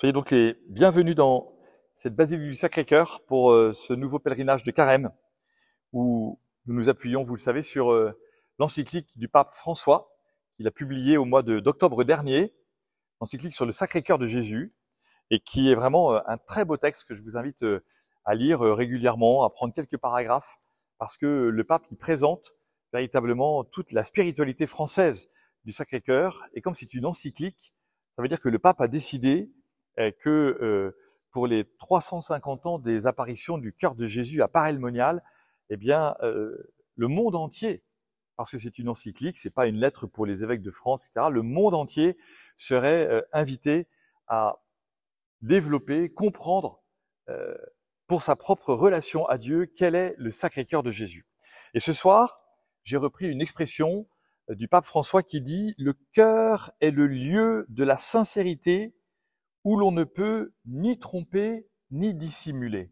Soyez donc les bienvenus dans cette basilique du Sacré-Cœur pour ce nouveau pèlerinage de Carême, où nous nous appuyons, vous le savez, sur l'encyclique du pape François, qu'il a publiée au mois d'octobre dernier, l'encyclique sur le Sacré-Cœur de Jésus, et qui est vraiment un très beau texte que je vous invite à lire régulièrement, à prendre quelques paragraphes, parce que le pape y présente véritablement toute la spiritualité française du Sacré-Cœur, et comme c'est une encyclique, ça veut dire que le pape a décidé que pour les 350 ans des apparitions du cœur de Jésus à Paray-le-Monial, eh bien, le monde entier, parce que c'est une encyclique, c'est pas une lettre pour les évêques de France, etc., le monde entier serait invité à développer, comprendre pour sa propre relation à Dieu, quel est le Sacré-Cœur de Jésus. Et ce soir, j'ai repris une expression du pape François qui dit « Le cœur est le lieu de la sincérité où l'on ne peut ni tromper ni dissimuler. »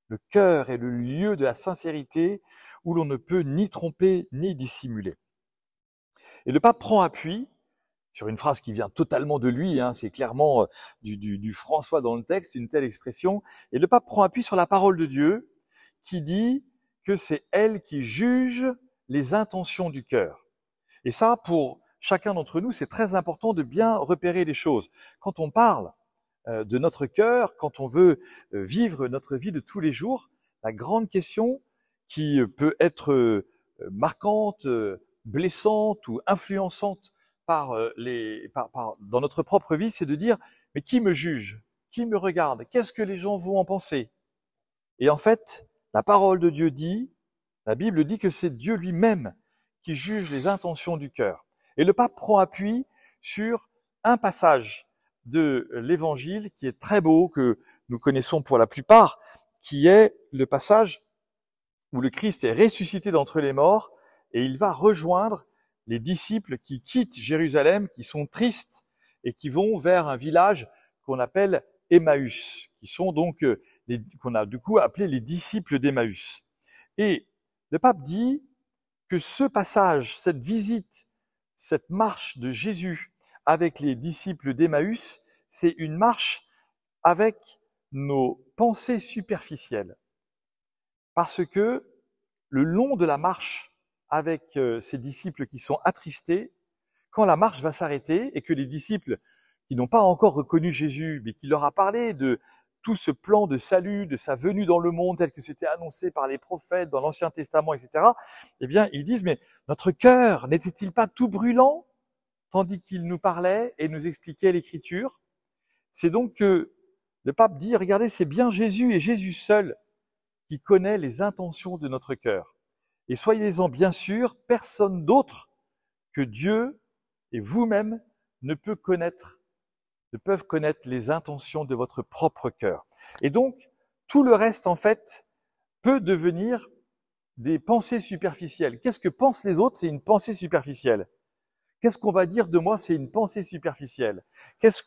Le cœur est le lieu de la sincérité où l'on ne peut ni tromper ni dissimuler. Et le pape prend appui sur une phrase qui vient totalement de lui, c'est clairement du François dans le texte, une telle expression, et le pape prend appui sur la parole de Dieu qui dit que c'est elle qui juge les intentions du cœur. Et ça, pour chacun d'entre nous, c'est très important de bien repérer les choses. Quand on parle de notre cœur, quand on veut vivre notre vie de tous les jours, la grande question qui peut être marquante, blessante ou influençante dans notre propre vie, c'est de dire « mais qui me juge? Qui me regarde? Qu'est-ce que les gens vont en penser ?» Et en fait, la parole de Dieu dit, la Bible dit que c'est Dieu lui-même qui juge les intentions du cœur. Et le pape prend appui sur un passage de l'Évangile qui est très beau, que nous connaissons pour la plupart, qui est le passage où le Christ est ressuscité d'entre les morts et il va rejoindre les disciples qui quittent Jérusalem, qui sont tristes et qui vont vers un village qu'on appelle Emmaüs, qui sont donc qu'on a du coup appelé les disciples d'Emmaüs. Et le pape dit que ce passage, cette visite, cette marche de Jésus avec les disciples d'Emmaüs, c'est une marche avec nos pensées superficielles. Parce que le long de la marche avec ces disciples qui sont attristés, quand la marche va s'arrêter et que les disciples qui n'ont pas encore reconnu Jésus, mais qui leur a parlé de tout ce plan de salut, de sa venue dans le monde tel que c'était annoncé par les prophètes dans l'Ancien Testament, etc., eh bien, ils disent, mais notre cœur n'était-il pas tout brûlant tandis qu'il nous parlait et nous expliquait l'Écriture? C'est donc que le pape dit, regardez, c'est bien Jésus et Jésus seul qui connaît les intentions de notre cœur. Et soyez-en bien sûrs, personne d'autre que Dieu et vous-même ne peuvent connaître les intentions de votre propre cœur. Et donc, tout le reste, en fait, peut devenir des pensées superficielles. Qu'est-ce que pensent les autres? C'est une pensée superficielle. Qu'est-ce qu'on va dire de moi? C'est une pensée superficielle. Qu'est-ce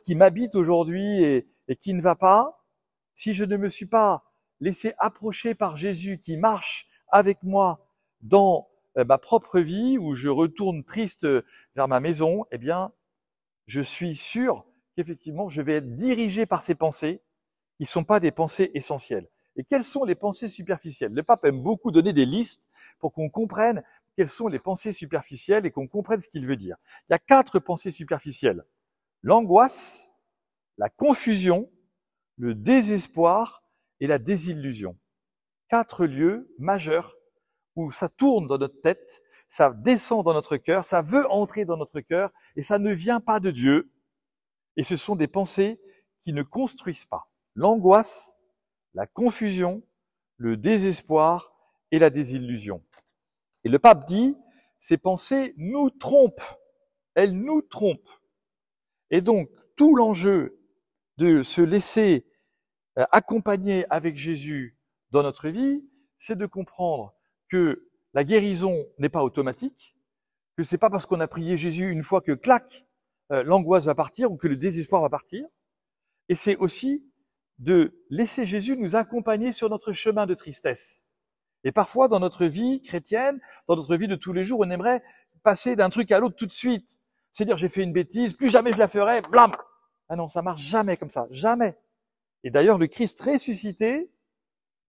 qui m'habite aujourd'hui et qui ne va pas? Si je ne me suis pas laissé approcher par Jésus qui marche avec moi dans ma propre vie, où je retourne triste vers ma maison, eh bien, je suis sûr qu'effectivement, je vais être dirigé par ces pensées qui ne sont pas des pensées essentielles. Et quelles sont les pensées superficielles? Le pape aime beaucoup donner des listes pour qu'on comprenne quelles sont les pensées superficielles et qu'on comprenne ce qu'il veut dire. Il y a 4 pensées superficielles. L'angoisse, la confusion, le désespoir et la désillusion. 4 lieux majeurs où ça tourne dans notre tête, ça descend dans notre cœur, ça veut entrer dans notre cœur et ça ne vient pas de Dieu. Et ce sont des pensées qui ne construisent pas. L'angoisse, la confusion, le désespoir et la désillusion. Et le pape dit, ces pensées nous trompent. Elles nous trompent. Et donc, tout l'enjeu de se laisser accompagner avec Jésus dans notre vie, c'est de comprendre que la guérison n'est pas automatique, que c'est pas parce qu'on a prié Jésus une fois que clac, l'angoisse va partir ou que le désespoir va partir. Et c'est aussi de laisser Jésus nous accompagner sur notre chemin de tristesse. Et parfois, dans notre vie chrétienne, dans notre vie de tous les jours, on aimerait passer d'un truc à l'autre tout de suite. C'est-à-dire, j'ai fait une bêtise, plus jamais je la ferai, blam! Ah non, ça marche jamais comme ça, jamais. Et d'ailleurs, le Christ ressuscité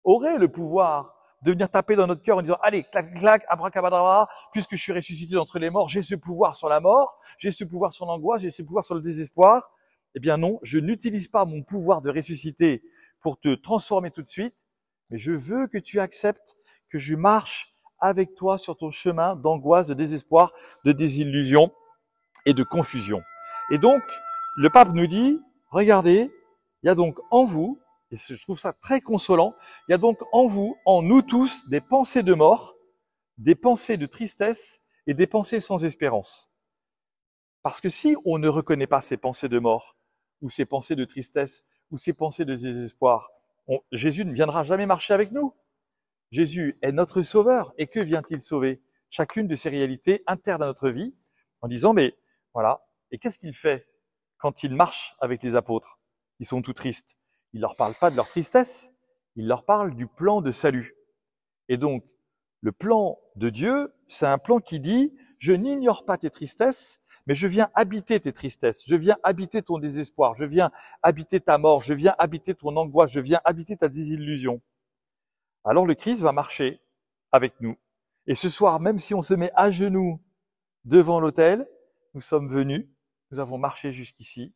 aurait le pouvoir de venir taper dans notre cœur en disant, allez, clac, clac, abracadabra, puisque je suis ressuscité d'entre les morts, j'ai ce pouvoir sur la mort, j'ai ce pouvoir sur l'angoisse, j'ai ce pouvoir sur le désespoir. Eh bien non, je n'utilise pas mon pouvoir de ressusciter pour te transformer tout de suite, mais je veux que tu acceptes que je marche avec toi sur ton chemin d'angoisse, de désespoir, de désillusion et de confusion. Et donc, le pape nous dit, regardez, il y a donc en vous, et je trouve ça très consolant, il y a donc en vous, en nous tous, des pensées de mort, des pensées de tristesse et des pensées sans espérance. Parce que si on ne reconnaît pas ces pensées de mort, ou ces pensées de tristesse, ou ces pensées de désespoir, Jésus ne viendra jamais marcher avec nous. Jésus est notre sauveur. Et que vient-il sauver? Chacune de ces réalités internes à notre vie, en disant, mais voilà, et qu'est-ce qu'il fait quand il marche avec les apôtres? Ils sont tout tristes. Il leur parle pas de leur tristesse, il leur parle du plan de salut. Et donc, le plan de Dieu, c'est un plan qui dit, je n'ignore pas tes tristesses, mais je viens habiter tes tristesses, je viens habiter ton désespoir, je viens habiter ta mort, je viens habiter ton angoisse, je viens habiter ta désillusion. Alors le Christ va marcher avec nous. Et ce soir, même si on se met à genoux devant l'autel, nous sommes venus, nous avons marché jusqu'ici,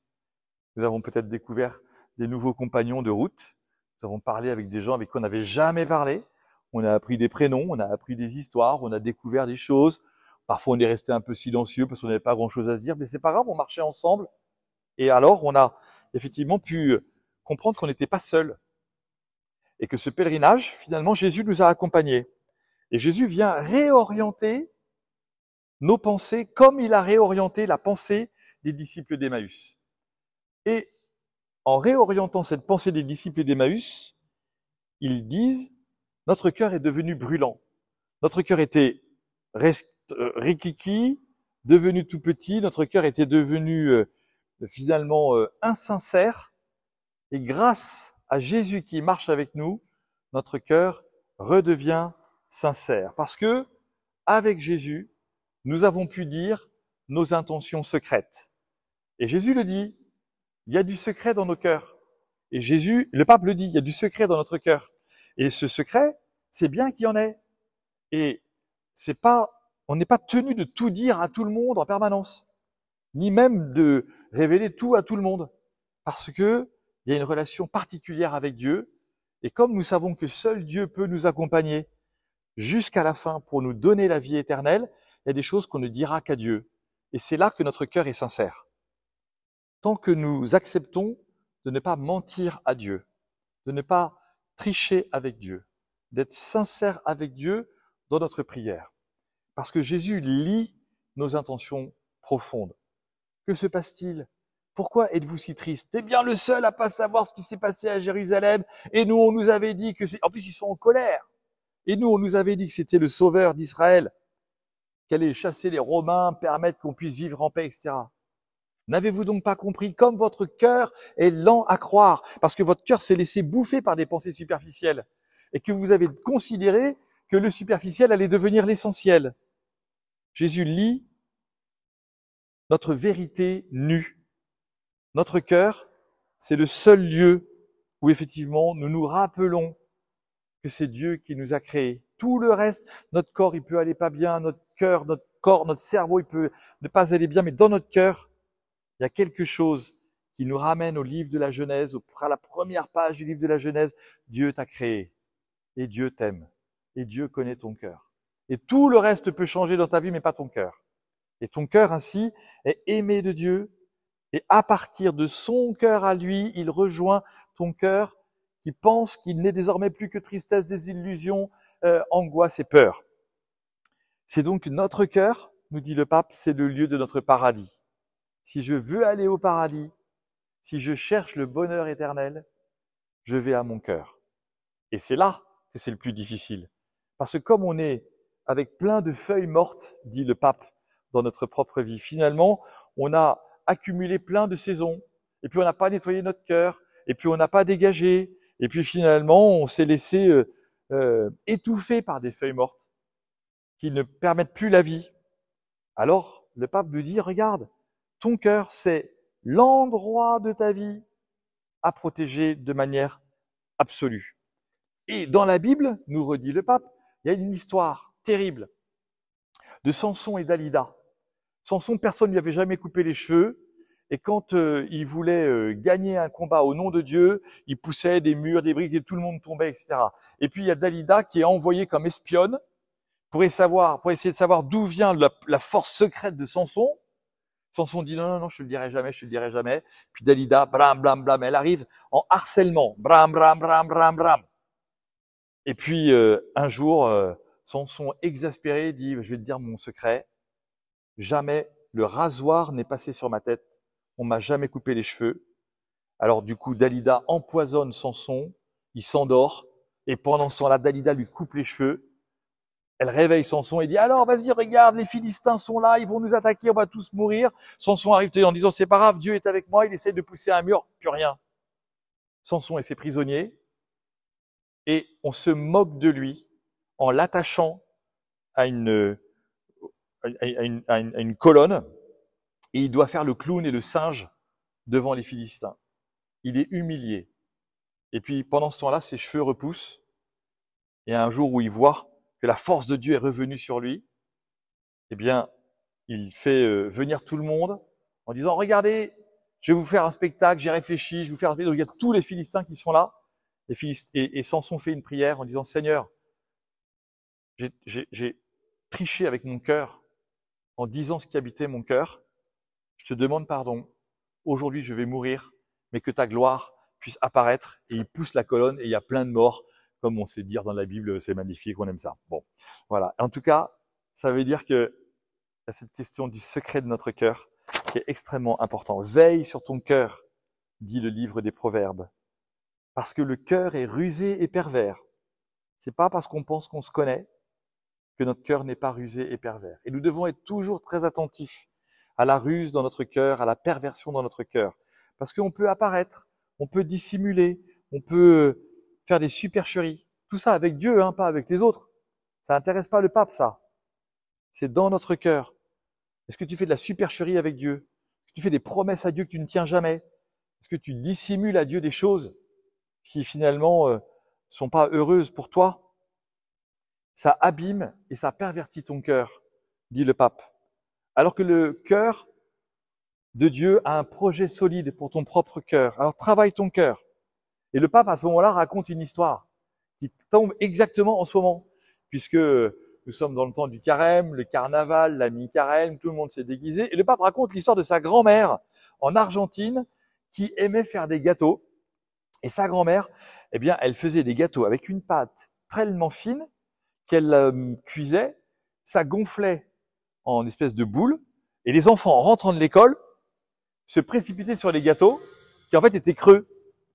nous avons peut-être découvert des nouveaux compagnons de route, nous avons parlé avec des gens avec qui on n'avait jamais parlé, on a appris des prénoms, on a appris des histoires, on a découvert des choses, parfois on est resté un peu silencieux parce qu'on n'avait pas grand-chose à se dire, mais c'est pas grave, on marchait ensemble, et alors on a effectivement pu comprendre qu'on n'était pas seul, et que ce pèlerinage, finalement, Jésus nous a accompagnés. Et Jésus vient réorienter nos pensées comme il a réorienté la pensée des disciples d'Emmaüs. Et en réorientant cette pensée des disciples d'Emmaüs, ils disent, notre cœur est devenu brûlant. Notre cœur était rikiki, devenu tout petit, notre cœur était devenu finalement insincère. Et grâce à Jésus qui marche avec nous, notre cœur redevient sincère. Parce que, avec Jésus, nous avons pu dire nos intentions secrètes. Et Jésus le dit, il y a du secret dans nos cœurs. Et Jésus, le pape le dit, il y a du secret dans notre cœur. Et ce secret, c'est bien qu'il y en ait. Et c'est pas, on n'est pas tenu de tout dire à tout le monde en permanence. Ni même de révéler tout à tout le monde. Parce que il y a une relation particulière avec Dieu. Et comme nous savons que seul Dieu peut nous accompagner jusqu'à la fin pour nous donner la vie éternelle, il y a des choses qu'on ne dira qu'à Dieu. Et c'est là que notre cœur est sincère. Tant que nous acceptons de ne pas mentir à Dieu, de ne pas tricher avec Dieu, d'être sincère avec Dieu dans notre prière. Parce que Jésus lit nos intentions profondes. Que se passe-t-il? Pourquoi êtes-vous si triste? T'es bien le seul à pas savoir ce qui s'est passé à Jérusalem. Et nous, on nous avait dit que c'est... En plus, ils sont en colère. Et nous, on nous avait dit que c'était le sauveur d'Israël, qui allait chasser les Romains, permettre qu'on puisse vivre en paix, etc. N'avez-vous donc pas compris, comme votre cœur est lent à croire, parce que votre cœur s'est laissé bouffer par des pensées superficielles, et que vous avez considéré que le superficiel allait devenir l'essentiel. Jésus lit notre vérité nue. Notre cœur, c'est le seul lieu où effectivement nous nous rappelons que c'est Dieu qui nous a créés. Tout le reste, notre corps, il peut aller pas bien, notre cœur, notre corps, notre cerveau, il peut ne pas aller bien, mais dans notre cœur, il y a quelque chose qui nous ramène au livre de la Genèse, à la première page du livre de la Genèse. Dieu t'a créé et Dieu t'aime et Dieu connaît ton cœur. Et tout le reste peut changer dans ta vie, mais pas ton cœur. Et ton cœur ainsi est aimé de Dieu. Et à partir de son cœur à lui, il rejoint ton cœur qui pense qu'il n'est désormais plus que tristesse, désillusion, angoisse et peur. C'est donc notre cœur, nous dit le pape, c'est le lieu de notre paradis. Si je veux aller au paradis, si je cherche le bonheur éternel, je vais à mon cœur. Et c'est là que c'est le plus difficile. Parce que comme on est avec plein de feuilles mortes, dit le pape, dans notre propre vie, finalement, on a accumulé plein de saisons, et puis on n'a pas nettoyé notre cœur, et puis on n'a pas dégagé, et puis finalement on s'est laissé étouffer par des feuilles mortes qui ne permettent plus la vie. Alors le pape nous dit, regarde, ton cœur c'est l'endroit de ta vie à protéger de manière absolue. Et dans la Bible, nous redit le pape, il y a une histoire terrible de Samson et Dalida. Samson, personne ne lui avait jamais coupé les cheveux. Et quand il voulait gagner un combat au nom de Dieu, il poussait des murs, des briques, et tout le monde tombait, etc. Et puis il y a Dalida qui est envoyée comme espionne pour essayer de savoir d'où vient la force secrète de Samson. Samson dit non, je te le dirai jamais, je te le dirai jamais. Puis Dalida, bram, blam, blam, elle arrive en harcèlement, bram, bram, bram, bram, bram. Et puis un jour, Samson exaspéré dit, je vais te dire mon secret, jamais le rasoir n'est passé sur ma tête, on m'a jamais coupé les cheveux. Alors du coup, Dalida empoisonne Samson, il s'endort, et pendant ce temps-là, Dalida lui coupe les cheveux. Elle réveille Samson et dit, alors vas-y, regarde, les Philistins sont là, ils vont nous attaquer, on va tous mourir. Samson arrive en disant, c'est pas grave, Dieu est avec moi, il essaye de pousser un mur, plus rien. Samson est fait prisonnier, et on se moque de lui en l'attachant à une colonne, et il doit faire le clown et le singe devant les Philistins. Il est humilié. Et puis pendant ce temps-là, ses cheveux repoussent, et un jour où il voit que la force de Dieu est revenue sur lui, eh bien, il fait venir tout le monde en disant, regardez, je vais vous faire un spectacle, j'ai réfléchi, je vais vous faire un spectacle. Donc, il y a tous les Philistins qui sont là, et Samson fait une prière en disant, Seigneur, j'ai triché avec mon cœur en disant ce qui habitait mon cœur, je te demande pardon, aujourd'hui je vais mourir, mais que ta gloire puisse apparaître, et il pousse la colonne, et il y a plein de morts, comme on sait dire dans la Bible, c'est magnifique, on aime ça. Bon, voilà. En tout cas, ça veut dire que il y a cette question du secret de notre cœur qui est extrêmement important. Veille sur ton cœur, dit le livre des Proverbes, parce que le cœur est rusé et pervers. C'est pas parce qu'on pense qu'on se connaît que notre cœur n'est pas rusé et pervers. Et nous devons être toujours très attentifs à la ruse dans notre cœur, à la perversion dans notre cœur, parce qu'on peut apparaître, on peut dissimuler, on peut faire des supercheries. Tout ça avec Dieu, hein, pas avec les autres. Ça n'intéresse pas le pape, ça. C'est dans notre cœur. Est-ce que tu fais de la supercherie avec Dieu? Est-ce que tu fais des promesses à Dieu que tu ne tiens jamais? Est-ce que tu dissimules à Dieu des choses qui finalement sont pas heureuses pour toi? Ça abîme et ça pervertit ton cœur, dit le pape. Alors que le cœur de Dieu a un projet solide pour ton propre cœur. Alors travaille ton cœur. Et le pape, à ce moment-là, raconte une histoire qui tombe exactement en ce moment, puisque nous sommes dans le temps du carême, le carnaval, la mi-carême, tout le monde s'est déguisé. Et le pape raconte l'histoire de sa grand-mère en Argentine qui aimait faire des gâteaux. Et sa grand-mère, eh bien, elle faisait des gâteaux avec une pâte tellement fine qu'elle cuisait, ça gonflait en espèce de boule, et les enfants, en rentrant de l'école, se précipitaient sur les gâteaux qui en fait étaient creux.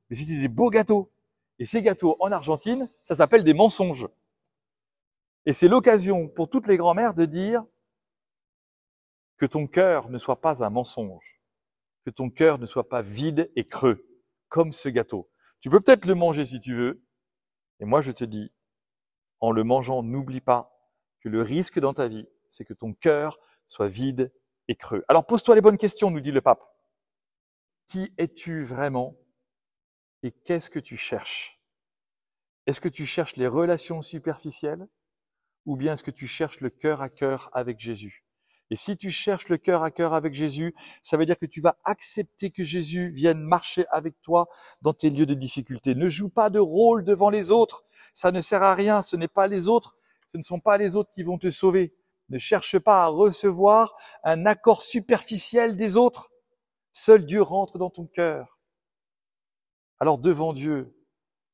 Mais c'était des beaux gâteaux. Et ces gâteaux en Argentine, ça s'appelle des mensonges. Et c'est l'occasion pour toutes les grand-mères de dire que ton cœur ne soit pas un mensonge, que ton cœur ne soit pas vide et creux, comme ce gâteau. Tu peux peut-être le manger si tu veux, et moi je te dis, en le mangeant, n'oublie pas que le risque dans ta vie, c'est que ton cœur soit vide et creux. Alors pose-toi les bonnes questions, nous dit le pape. Qui es-tu vraiment et qu'est-ce que tu cherches? Est-ce que tu cherches les relations superficielles ou bien est-ce que tu cherches le cœur à cœur avec Jésus? Et si tu cherches le cœur à cœur avec Jésus, ça veut dire que tu vas accepter que Jésus vienne marcher avec toi dans tes lieux de difficulté. Ne joue pas de rôle devant les autres. Ça ne sert à rien. Ce n'est pas les autres. Ce ne sont pas les autres qui vont te sauver. Ne cherche pas à recevoir un accord superficiel des autres. Seul Dieu rentre dans ton cœur. Alors devant Dieu,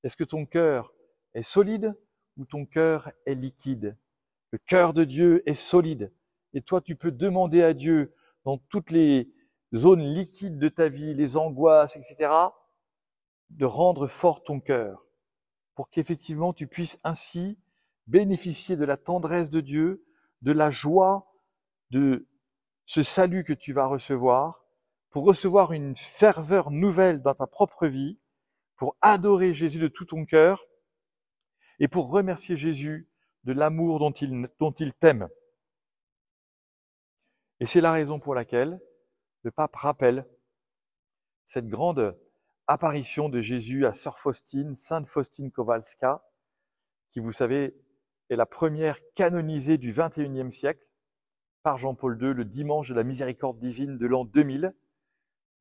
est-ce que ton cœur est solide ou ton cœur est liquide? Le cœur de Dieu est solide. Et toi, tu peux demander à Dieu, dans toutes les zones liquides de ta vie, les angoisses, etc., de rendre fort ton cœur, pour qu'effectivement tu puisses ainsi bénéficier de la tendresse de Dieu, de la joie de ce salut que tu vas recevoir, pour recevoir une ferveur nouvelle dans ta propre vie, pour adorer Jésus de tout ton cœur, et pour remercier Jésus de l'amour dont il t'aime. Et c'est la raison pour laquelle le pape rappelle cette grande apparition de Jésus à Sœur Faustine, Sainte Faustine Kowalska, qui, vous savez, est la première canonisée du XXIe siècle par Jean-Paul II, le dimanche de la miséricorde divine de l'an 2000,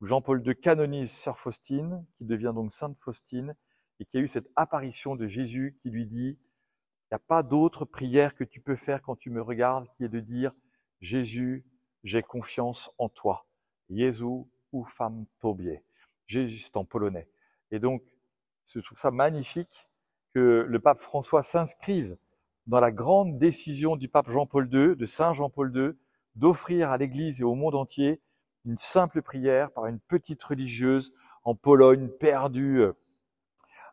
où Jean-Paul II canonise Sœur Faustine, qui devient donc Sainte Faustine, et qui a eu cette apparition de Jésus qui lui dit « Il n'y a pas d'autre prière que tu peux faire quand tu me regardes, qui est de dire « Jésus, j'ai confiance en toi. Jezu ufam tobie. » Jésus, c'est en polonais. Et donc, je trouve ça magnifique que le pape François s'inscrive dans la grande décision du pape Jean-Paul II, de Saint Jean-Paul II, d'offrir à l'Église et au monde entier une simple prière par une petite religieuse en Pologne, perdue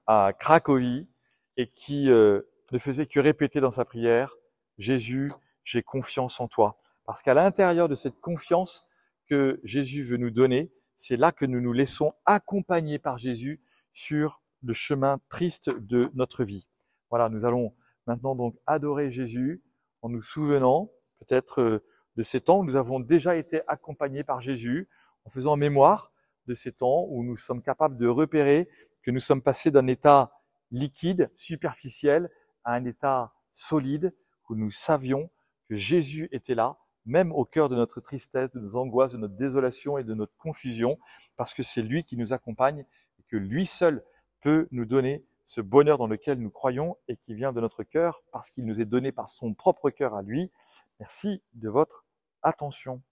à Cracovie, et qui ne faisait que répéter dans sa prière « Jésus, j'ai confiance en toi ». Parce qu'à l'intérieur de cette confiance que Jésus veut nous donner, c'est là que nous nous laissons accompagner par Jésus sur le chemin triste de notre vie. Voilà, nous allons maintenant donc adorer Jésus en nous souvenant peut-être de ces temps où nous avons déjà été accompagnés par Jésus, en faisant mémoire de ces temps où nous sommes capables de repérer que nous sommes passés d'un état liquide, superficiel, à un état solide, où nous savions que Jésus était là, même au cœur de notre tristesse, de nos angoisses, de notre désolation et de notre confusion, parce que c'est lui qui nous accompagne et que lui seul peut nous donner ce bonheur dans lequel nous croyons et qui vient de notre cœur, parce qu'il nous est donné par son propre cœur à lui. Merci de votre attention.